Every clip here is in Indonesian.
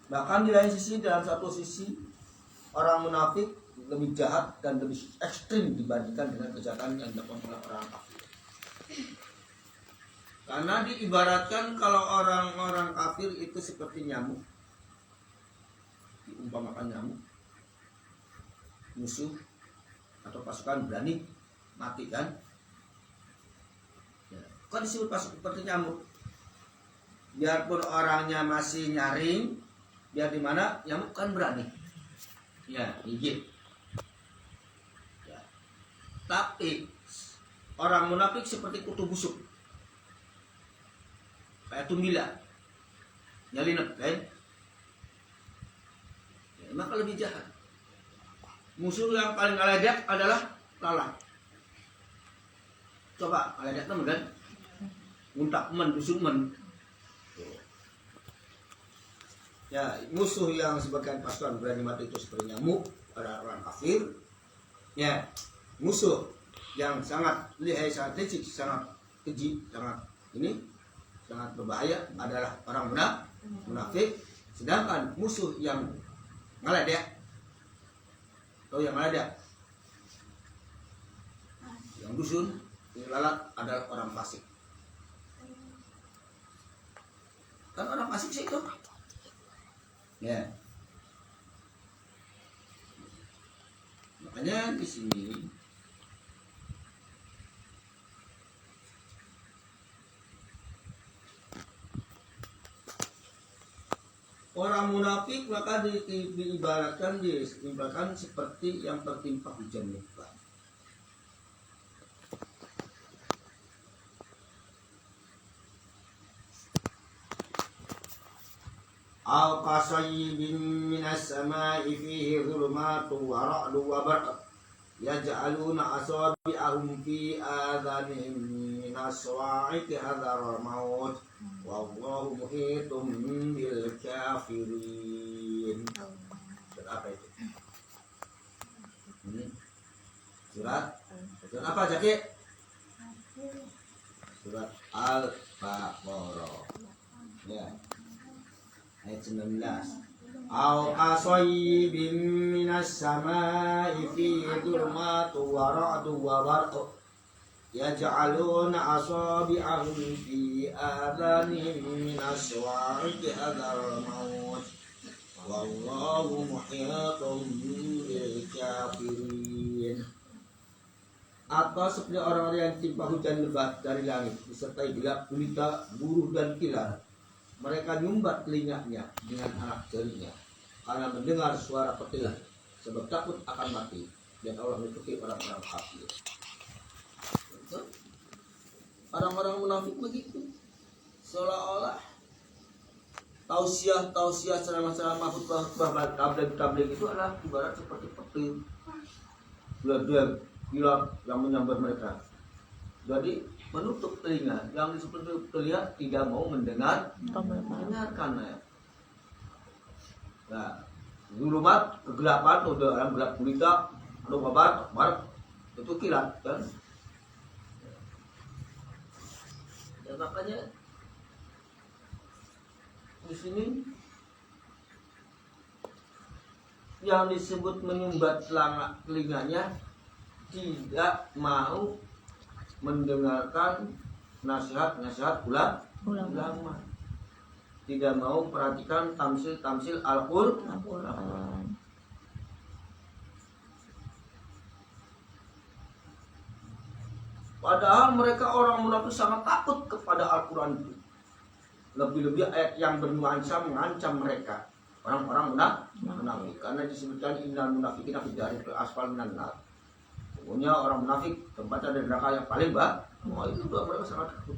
Bahkan di lain sisi, dalam satu sisi orang munafik lebih jahat dan lebih ekstrim dibandingkan dengan kejahatan yang dilakukan oleh orang kafir. Karena diibaratkan kalau orang-orang kafir itu seperti nyamuk, diumpamakan nyamuk, musuh atau pasukan berani mati kan? Ya. Kok disebut pasukan seperti nyamuk? Biarpun orangnya masih nyaring, biar di mana nyamuk kan berani, ya gigit. Ya. Tapi orang munafik seperti kutu busuk, kayak tumbila, nyelinap kan? Ya, maka lebih jahat. Musuh yang paling aledek adalah lalat. Coba aledek teman kan? Untak men, busuk men. Ya, musuh yang sebagian pasukan berani mati itu seperti nyamuk pada orang kafir. Ya, musuh yang sangat lihai, sangat licik, sangat keji, sangat berbahaya adalah orang munafik. Sedangkan musuh yang ngeledek, atau yang ngeledek, yang dusun, yang lalat adalah orang fasik. Kan orang fasik sih itu. Ya. Makanya di sini orang munafik maka diibaratkan seperti yang tertimpa hujan lebat. Aw kasayyibin minas sama'i fihi dhulumatun wa ra'dun wa barq yaj'aluna asabi'ahum fi adhanihim minas sawa'iqi hadharal maut wallahu muhitum bil kafirin. Surat apa itu? Surat apa Jaki? Surat Al-Baqarah. Ya. Ayat 19. Aw kasayyibin minas sama'i fihi dhulumatun wa ra'dun wa barq yaj'aluna asabi'ahum fi adhanihim minas sawa'iqi hadzal maut wallahu muhitum bil kafirin. Atau seperti orang-orang yang timpa hujan lebat dari langit disertai gelap gulita, buruh dan kilat. Mereka nyumbat telinganya dengan anak jarinya karena mendengar suara petir, sebab takut akan mati. Dan Allah mengikuti orang-orang kafir. Orang-orang munafik begitu, seolah-olah tausiah ceramah-ceramah khutbah tabligh itu adalah ibarat seperti petir, beladar kilat yang menyambar mereka. Jadi menutup telinga, yang seperti terlihat tidak mau mendengarkan ya. Nah, zulumat, kegelapan, udah dalam gelap gulita, ada babat, itu kilat kan. Dan makanya di sini yang disebut menyumbat telinganya tidak mau mendengarkan nasihat-nasihat ulama, tidak mau perhatikan tamsil Al-Qur'an. Padahal mereka orang munafik sangat takut kepada Al-Qur'an itu. Lebih-lebih ayat yang bernuansa mengancam mereka, orang-orang munafik, karena disebutkan innal munafiqina fi darikil asfal minan nar. Pokoknya orang munafik tempatnya ada neraka yang paling bawah. Itu juga mereka sangat takut.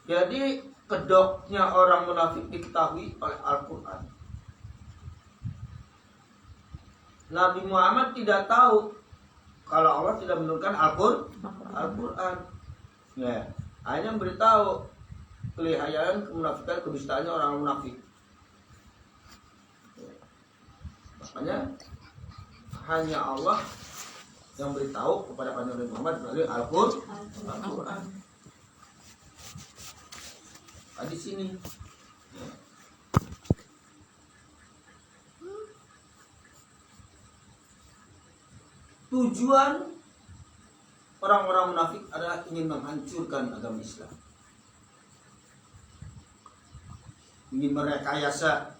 Jadi kedoknya orang munafik diketahui oleh Al-Quran. Nabi Muhammad tidak tahu kalau Allah tidak menurunkan Al-Quran. Ya, hanya memberitahu kelihayaan, kemunafikan, kedustaannya orang munafik. Makanya hanya Allah yang beritahu kepada Nabi Muhammad melalui Al-Quran. di sini. Ya. Tujuan orang-orang munafik adalah ingin menghancurkan agama Islam, ingin merekayasa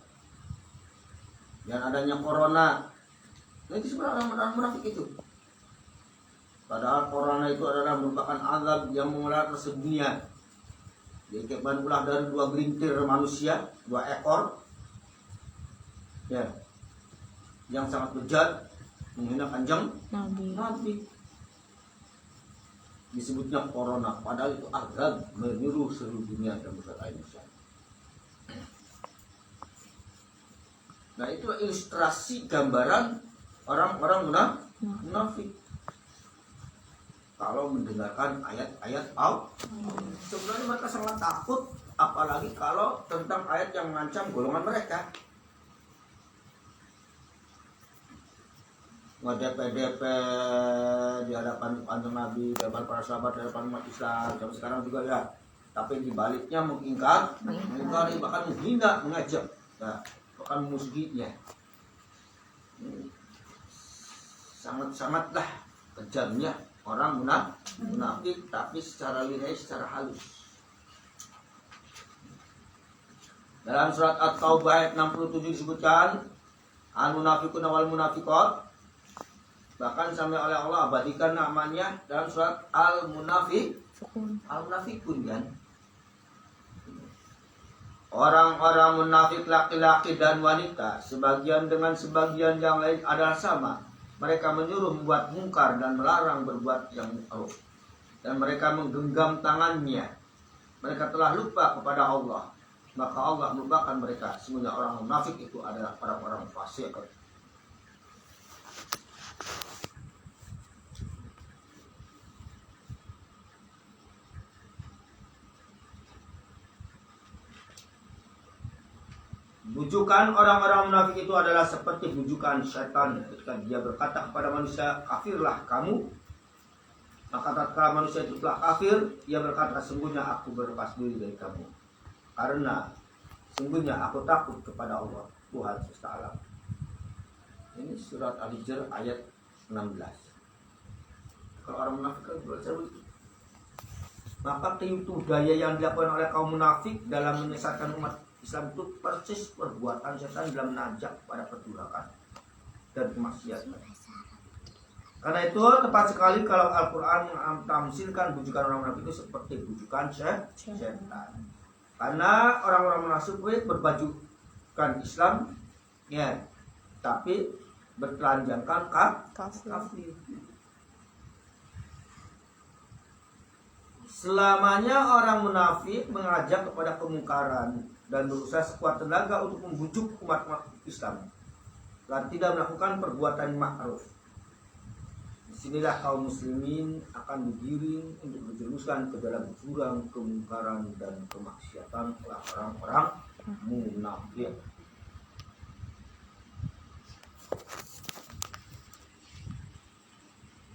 yang adanya corona. Nah, itu sebenarnya orang munafik itu. Padahal corona itu adalah merupakan azab yang mengular sedunia. Diakibatkan ulah dari 2 gelintir manusia, 2 ekor, ya, yang sangat bejat, menghina kanjeng Nabi. Disebutnya corona, padahal itu azab menyeluruh seluruh dunia dan berbagai Indonesia. Nah, itu ilustrasi gambaran orang-orang munafik. Kalau mendengarkan ayat-ayat Allah, sebenarnya mereka sangat takut, apalagi kalau tentang ayat yang mengancam golongan mereka. Ngedep-dep di hadapan kanjeng Nabi, di hadapan para sahabat, di hadapan umat Islam, sampai sekarang juga ya. Tapi dibaliknya mengingkari, bahkan menghina, mengajak, ya, bahkan memusuhinya. Sangat-sangatlah kejamnya orang munafik, tapi secara lirai, secara halus. Dalam surat At-Taubah ayat 67 disebutkan al-munafiqun wal munafiqat. Bahkan sampai oleh Allah abadikan namanya dalam surat Al-Munafiqun kan. Orang-orang munafik laki-laki dan wanita, sebagian dengan sebagian yang lain adalah sama. Mereka menyuruh membuat mungkar dan melarang berbuat yang ma'ruf. Dan mereka menggenggam tangannya. Mereka telah lupa kepada Allah. Maka Allah melupakan mereka. Semuanya orang munafik itu adalah orang-orang fasik. Bujukan orang-orang munafik itu adalah seperti bujukan setan ketika dia berkata kepada manusia, kafirlah kamu. Maka tatkala manusia itu telah kafir, ia berkata, sungguhnya aku berlepas diri dari kamu, karena sungguhnya aku takut kepada Allah, Tuhan semesta alam. Ini surat Al-Hijr ayat 16. Kalau orang munafik kan belajar begitu. Maka tipu daya yang dilakukan oleh kaum munafik dalam menyesatkan umat Islam itu persis perbuatan setan dalam menajak pada perturakan dan kemaksiatan. Karena itu tepat sekali kalau Al-Quran mentamsilkan bujukan orang munafik itu seperti bujukan setan. Karena orang-orang munafik berbajukan Islam, ya, tapi bertelanjangkan kafir. Selamanya orang munafik mengajak kepada kemungkaran dan berusaha sekuat tenaga untuk membujuk umat Islam dan tidak melakukan perbuatan ma'ruf. Disinilah kaum muslimin akan digiring untuk dijerumuskan ke dalam jurang kemungkaran dan kemaksiatan oleh orang-orang munafik.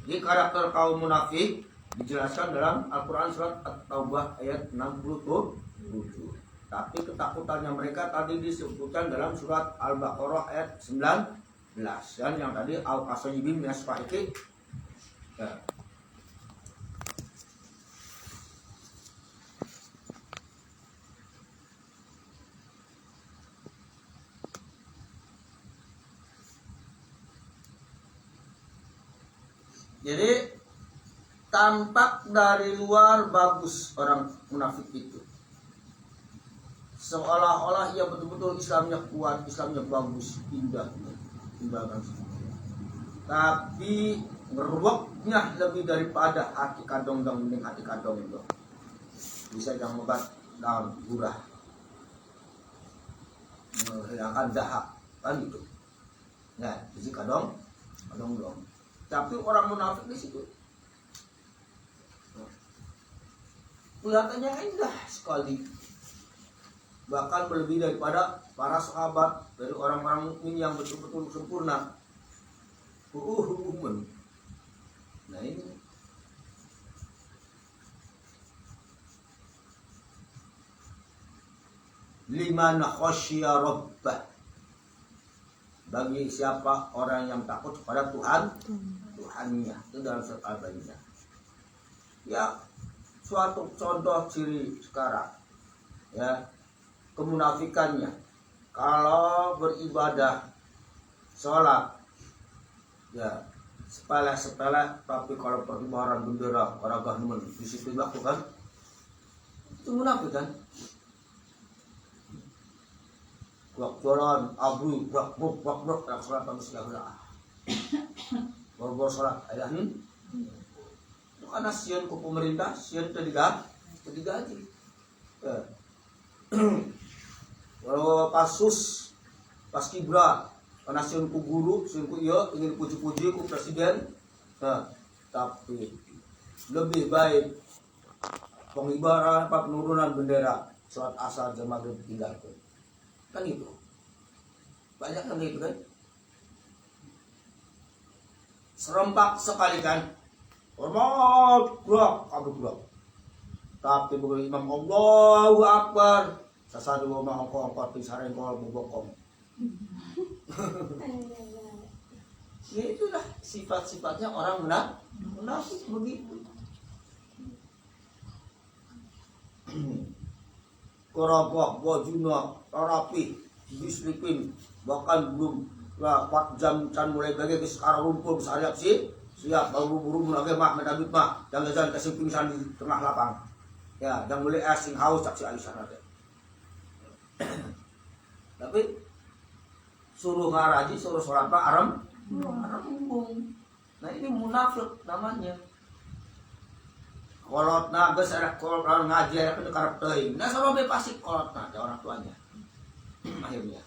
Jadi karakter kaum munafik dijelaskan dalam Al-Quran surat At-Taubah ayat 67. Tapi ketakutannya mereka tadi disebutkan dalam surat Al-Baqarah ayat 19. Dan yang tadi Al-Qasayyibin minas fa'iki. Ya. Jadi tampak dari luar bagus orang munafik itu, seolah-olah ia betul-betul Islamnya kuat, Islamnya bagus, indah, tapi ngeruaknya lebih daripada hati kadong-dong, mending hati kadong itu bisa yang obat daun gurah, menghilangkan dahak kan gitu. Nah, jadi kadong dong. Tapi orang munafik di situ kelihatannya indah sekali, bahkan lebih daripada para sahabat, dari orang-orang mukmin yang betul-betul sempurna. Nah ini liman khasyiya rabbah, bagi siapa orang yang takut kepada Tuhannya. Itu dalam surat Al-Bayyinah. Ya, suatu contoh ciri sekarang ya kemunafikannya, kalau beribadah sholat ya sepele-sepele, tapi kalau perkibaran bendera warga nemen di situ dilakukan, itu munafik kan. Jualan abu brak sholat pada segala baru sholat ayah itu karena sian ke pemerintah, sian digaji. Kalau pas kibra, karena sian ku guru, sian ku iya ingin puji-puji ku presiden, tapi lebih baik pengibaran penurunan bendera sholat asar jam maghrib tinggalkan. Kan itu banyak yang gitu kan, serempak sekali kan, hormat gerak, tapi begitu imam Allahu Akbar sasadu wa ma'angkong pisaren kol bubokong. Ya itulah sifat-sifatnya orang munafik begitu. Korabah, wajuna, rapi, diselipin, bahkan belum lah 4 jam can mulai bagi ke sekarang rumpul siap buru-buru mulai mah medabit mah jangan kasih pingsan di tengah lapang ya, jangan boleh asing haus saksi alisan ada. Tapi suruh ngaraji, suruh sholat pak aram umbung. Nah ini munafik namanya. Kolot nages ada kolot ngaji ada itu karakter. Nah sama pasti kolot ada orang tuanya. Akhirnya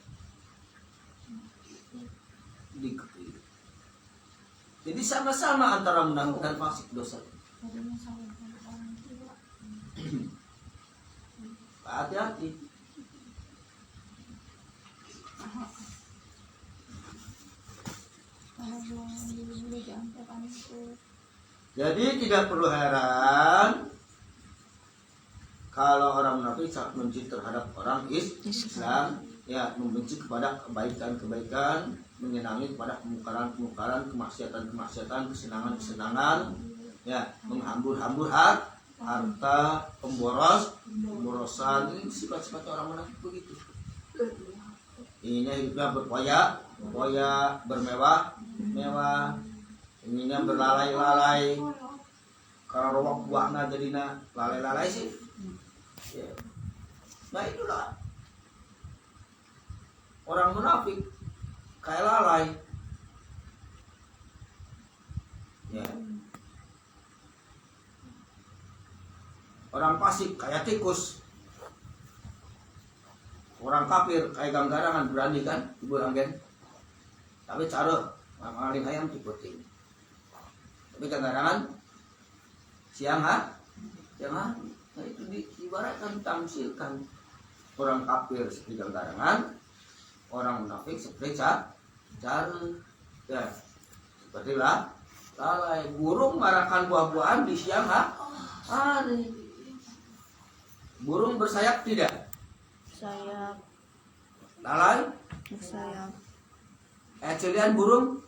dikepil. Jadi sama-sama antara munafik dan fasik dosa. Hati-hati. Jadi tidak perlu heran kalau orang munafik sangat benci terhadap orang Islam, ya membenci kepada kebaikan-kebaikan, menyenangi kepada kemungkaran-kemungkaran, kemaksiatan-kemaksiatan, kesenangan-kesenangan, ya menghambur-hambur harta, pemborosan. Ini sifat-sifat orang munafik begitu. Ininya hidupnya berpoya, bermewah, ininya berlalai-lalai. Kalau rowak buahna jadinya lalai-lalai sih. Ya. Nah itulah orang munafik kayak lalai. Ya. Orang fasik kayak tikus. Orang kafir kayak ganggarangan, berani kan ibu anggen. Tapi cara ngaling ayam diputing. Tapi ganggarangan siang. Nah itu diibaratkan tamsilkan orang kafir seperti ganggarangan, orang munafik seperti cara. Ya. Seperti lalai burung marakan buah-buahan di siang hari. Burung bersayap tidak? Sayap. Lalai? Bersayap. Celian burung?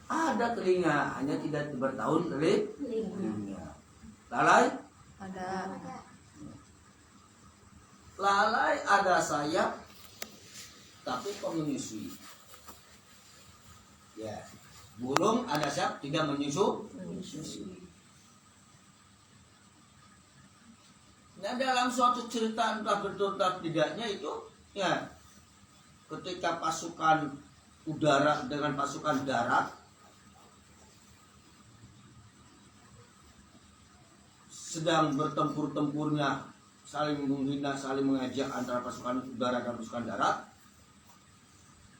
Ada telinga, hanya tidak bertahun telinga. Lalai? Ada. Lalai ada sayap, tapi kok menyusui. Ya, burung ada sayap tidak menyusui. Nah dalam suatu cerita entah betul entah tidaknya itu ya ketika pasukan udara dengan pasukan darat sedang bertempur-tempurnya, saling menghina, saling mengajak antara pasukan udara dan pasukan darat,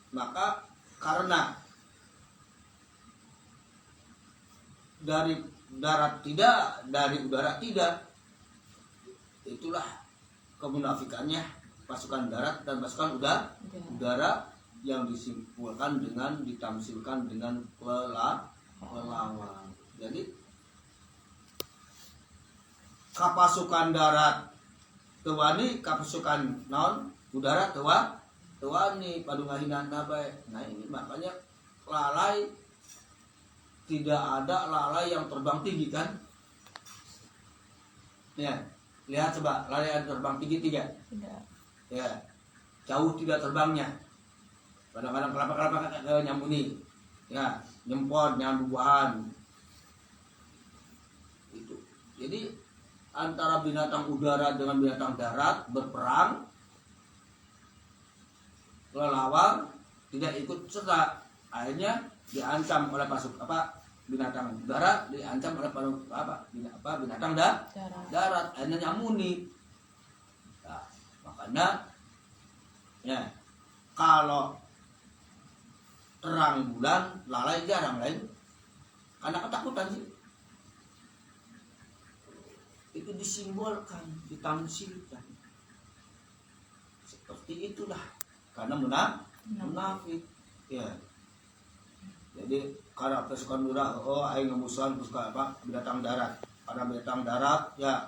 maka karena dari darat tidak, dari udara tidak, itulah kemunafikannya pasukan darat dan pasukan udara yang disimpulkan dengan ditamsilkan dengan pelawan. Jadi pasukan darat tewani kapasukan naon udara tewani padu ngahinana bae. Nah ini makanya lalai tidak ada lalai yang terbang tinggi kan? Ya, lihat coba lalai yang terbang tinggi tidak? Tidak. Ya, jauh tidak terbangnya. Kadang-kadang kelapa nyambuni, ya nyempot nyambuhan. Itu. Jadi antara binatang udara dengan binatang darat berperang, kelelawar tidak ikut serta, akhirnya diancam oleh binatang udara, diancam oleh binatang darat, akhirnya nyamuni. Nah, makanya ya kalau terang bulan lalai jarang lain karena ketakutan sih. Itu disimbolkan, ditamsilkan seperti itulah karena munafik ya. Jadi kalau pasukan udara, oh aing musuhan pasukan binatang darat, karena binatang darat ya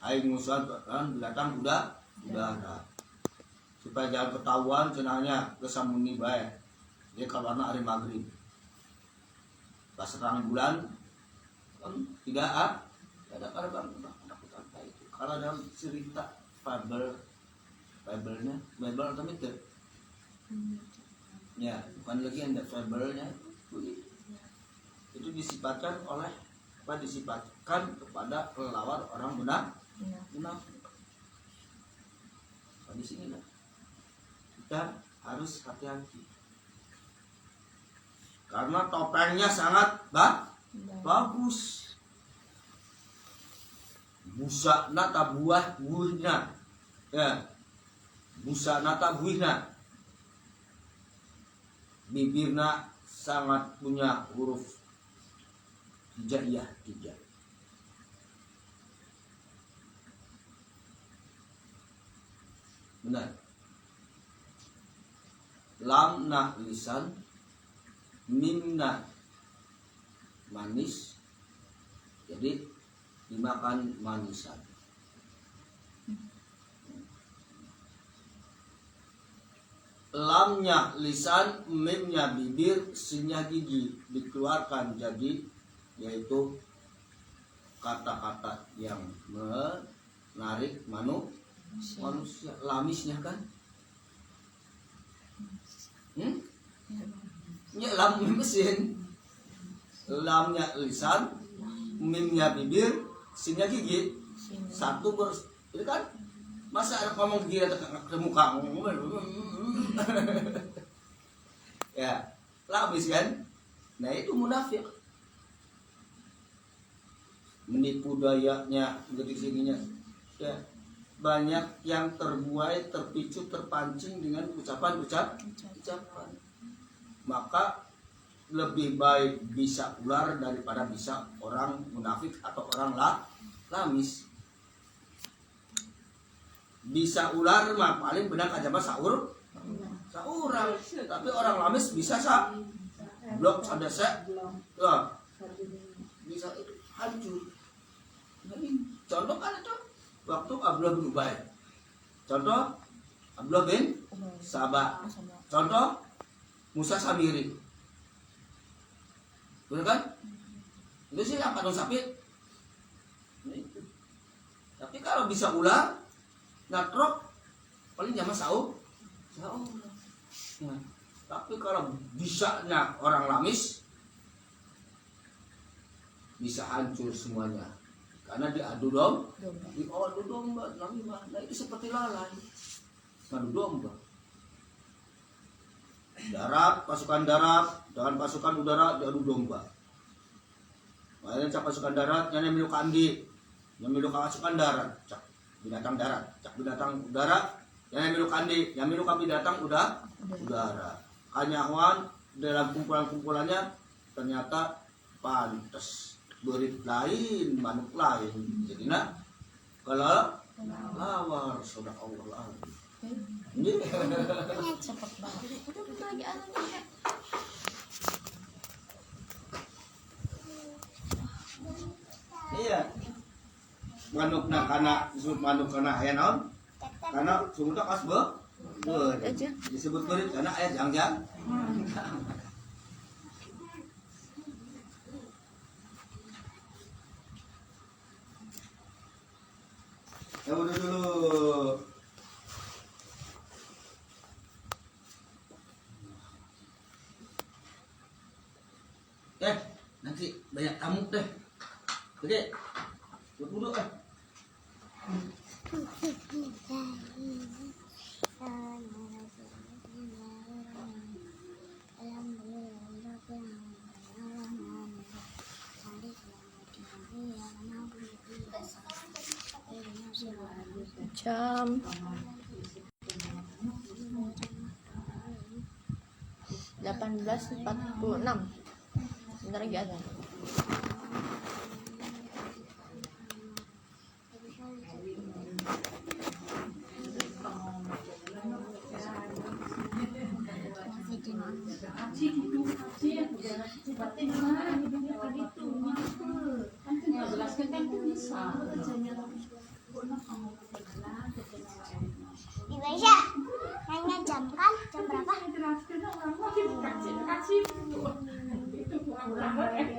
aing musuhan binatang udara supaya jangan ketahuan cenanya kesamuni bae. Dia kabarna hari maghrib pas terang bulan kan tidak ada kabar itu. Kalau dalam cerita Bible-nya Bible atau itu ya bukan lagi ada Bible-nya itu disifatkan kepada kelelawar orang munafik. Di sini lah kita harus hati-hati karena topengnya sangat bagus. Busa nata buihna ya, busa nata buihna, bibirna sangat punya huruf hijaiyah 3. Benar. Lam na lisan, mimna manis, jadi dimakan manisan. Lamnya lisan, mimnya bibir, sinnya gigi, dikeluarkan jadi yaitu kata-kata yang menarik manusia. Lamisnya kan ya lam mesin, lamnya lisan, mimnya bibir, sinnya gigi, satu itu kan masa ada ngomong gigi ke muka ya lamis kan. Nah itu munafik, menipu dayanya begitu sininya ya. Banyak yang terbuai, terpicu, terpancing dengan ucapan. Maka lebih baik bisa ular daripada bisa orang munafik atau orang lamis. Bisa ular mah paling benar aja mah saurang, tapi orang lamis bisa blok ada bisa hancur. Jadi contoh kan itu waktu Abdullah bin Ubay, contoh Abdullah bin Sabah, contoh Musa Samiri, benar kan? Itu sih yang kandung sapi. Tapi kalau bisa ular, natrok, paling zaman sahur. Nah, tapi kalau bisanya orang lamis, bisa hancur semuanya. Karena diadu domba, nah itu seperti lalai, ngadu domba. Pasukan darat dengan pasukan udara diadu domba. Makanya cak pasukan darat yang milu kandi, yang milu pasukan darat, cak binatang darat, cak binatang udara, yang milu kandi, yang milu binatang udara. Kanyawan dalam kumpulan-kumpulannya ternyata pantas. Berit lain, manuk lain. Jadi nak kalau lawar sudah Allah ini Cepet banget. Udah lagi anaknya. iya. manukna kana disebut manuk kana aya naon? Kana sungguh kas Aja. disebut kulit karena aya jangjang. Ya udah dulu. Nanti banyak tamu deh. Oke. Duduk Jam 18.46. Bentar lagi azan. Indonesia nanya jam kan? Jam berapa?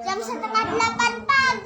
Jam 7:30 pagi.